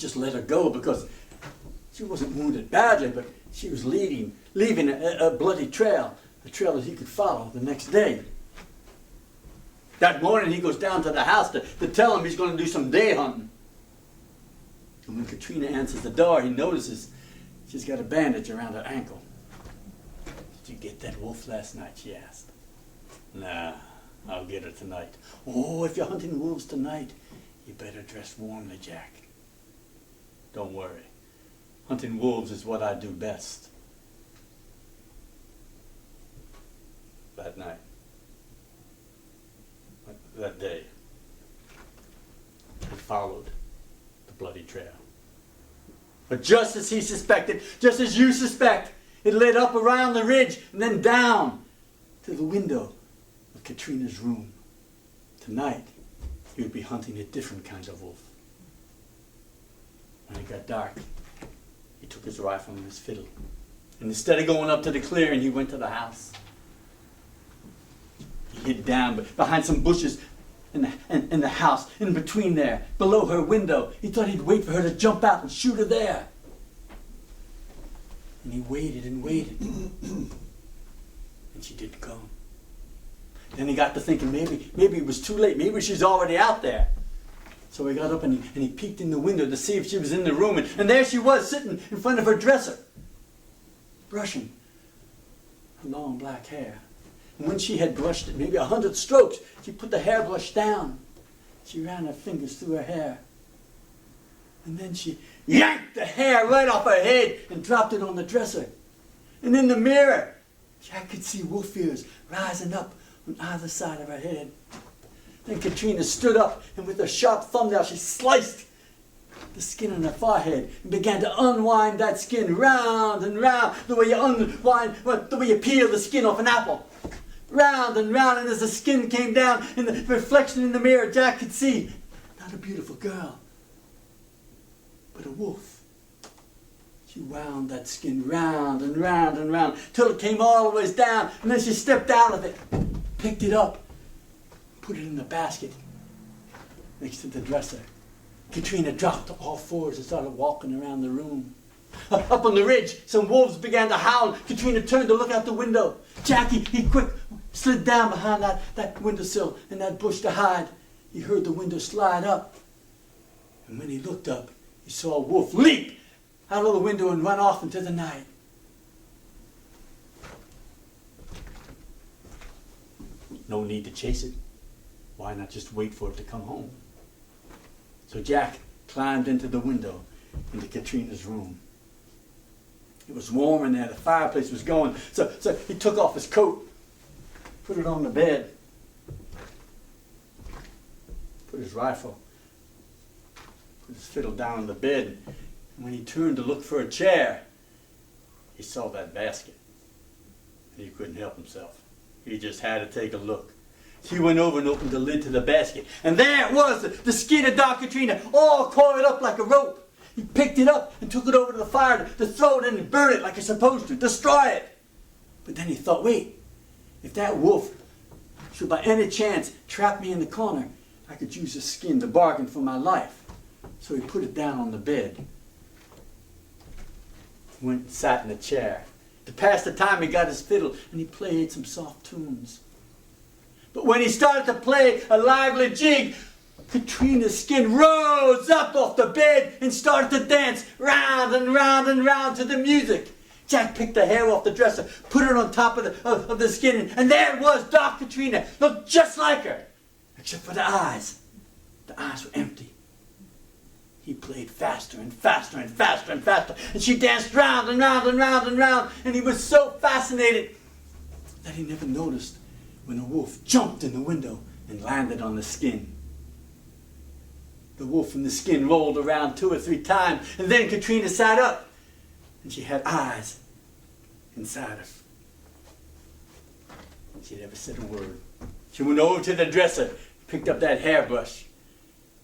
just let her go because she wasn't wounded badly, but she was leaving a bloody trail, a trail that he could follow the next day. That morning he goes down to the house to tell him he's going to do some day hunting. And when Katrina answers the door, he notices she's got a bandage around her ankle. Did you get that wolf last night, she asked. Nah, I'll get her tonight. Oh, if you're hunting wolves tonight, you better dress warmly, Jack. Don't worry. Hunting wolves is what I do best. That night. That day. He followed the bloody trail. But just as he suspected, just as you suspect, it led up around the ridge and then down to the window of Katrina's room. Tonight, he would be hunting a different kind of wolf. When it got dark, he took his rifle and his fiddle. And instead of going up to the clearing, he went to the house. He hid down behind some bushes in the house, in between there, below her window. He thought he'd wait for her to jump out and shoot her there. And he waited and waited. And she didn't come. Then he got to thinking maybe it was too late. Maybe she's already out there. So he got up and he peeked in the window to see if she was in the room. And there she was, sitting in front of her dresser, brushing her long black hair. And when she had brushed it, maybe 100 strokes, she put the hairbrush down. She ran her fingers through her hair. And then she yanked the hair right off her head and dropped it on the dresser. And in the mirror, Jack could see wolf ears rising up on either side of her head. Then Katrina stood up, and with her sharp thumbnail, she sliced the skin on her forehead and began to unwind that skin round and round, the way you peel the skin off an apple. Round, and as the skin came down, in the reflection in the mirror, Jack could see not a beautiful girl, but a wolf. She wound that skin round and round and round, till it came all the way down, and then she stepped out of it, picked it up, put it in the basket next to the dresser. Katrina dropped to all fours and started walking around the room. Up on the ridge, some wolves began to howl. Katrina turned to look out the window. Jackie, he quick slid down behind that windowsill and that bush to hide. He heard the window slide up. And when he looked up, he saw a wolf leap out of the window and run off into the night. No need to chase it. Why not just wait for it to come home? So Jack climbed into the window into Katrina's room. It was warm in there. The fireplace was going. So he took off his coat, put it on the bed, put his rifle, put his fiddle down on the bed. And when he turned to look for a chair, he saw that basket. He couldn't help himself. He just had to take a look. He went over and opened the lid to the basket. And there it was, the skin of Dark Katrina, all coiled up like a rope. He picked it up and took it over to the fire to throw it in and burn it like you're supposed to, destroy it. But then he thought, wait, if that wolf should by any chance trap me in the corner, I could use the skin to bargain for my life. So he put it down on the bed. He went and sat in a chair. To pass the time, he got his fiddle and he played some soft tunes. But when he started to play a lively jig, Katrina's skin rose up off the bed and started to dance round and round and round to the music. Jack picked the hair off the dresser, put it on top of the skin, and there it was, Dark Katrina, looked just like her, except for the eyes. The eyes were empty. He played faster and faster and faster and faster, and she danced round and round and round and round, and he was so fascinated that he never noticed when a wolf jumped in the window and landed on the skin. The wolf in the skin rolled around 2 or 3 times, and then Katrina sat up, and she had eyes inside her. She never said a word. She went over to the dresser, picked up that hairbrush,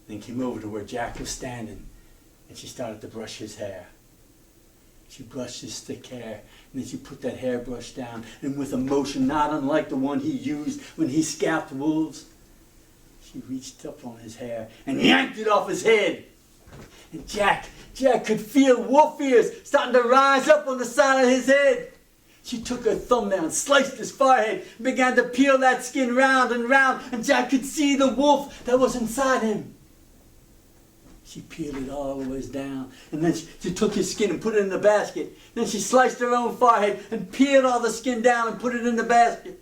then came over to where Jack was standing, and she started to brush his hair. She brushed his thick hair, and then she put that hairbrush down, and with a motion not unlike the one he used when he scalped wolves, she reached up on his hair and yanked it off his head. And Jack could feel wolf ears starting to rise up on the side of his head. She took her thumbnail and sliced his forehead and began to peel that skin round and round, and Jack could see the wolf that was inside him. She peeled it all the way down, and then she took his skin and put it in the basket. Then she sliced her own forehead and peeled all the skin down and put it in the basket.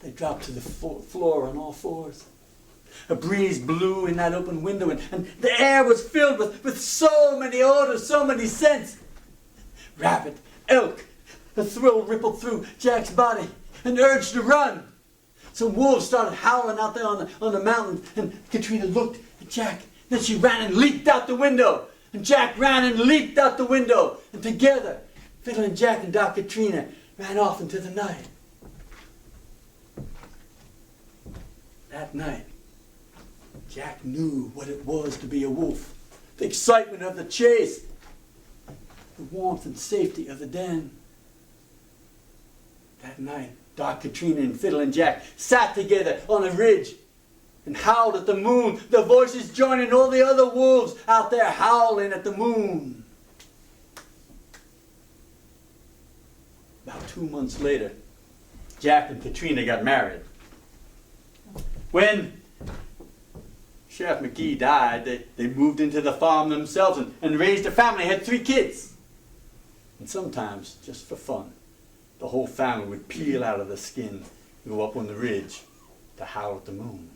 They dropped to the floor on all fours. A breeze blew in that open window, and the air was filled with so many odors, so many scents. Rabbit, elk, a thrill rippled through Jack's body, and urged to run. Some wolves started howling out there on the mountain, and Katrina looked at Jack. Then she ran and leaped out the window, and Jack ran and leaped out the window, and together, Fiddling Jack and Doc Katrina ran off into the night. That night, Jack knew what it was to be a wolf. The excitement of the chase, the warmth and safety of the den. That night, Doc Katrina and Fiddling Jack sat together on a ridge and howled at the moon, their voices joining all the other wolves out there howling at the moon. About 2 months later, Jack and Katrina got married. When Sheriff McGee died, they moved into the farm themselves and raised a family, had 3 kids. And sometimes, just for fun, the whole family would peel out of the skin and go up on the ridge to howl at the moon.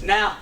Now,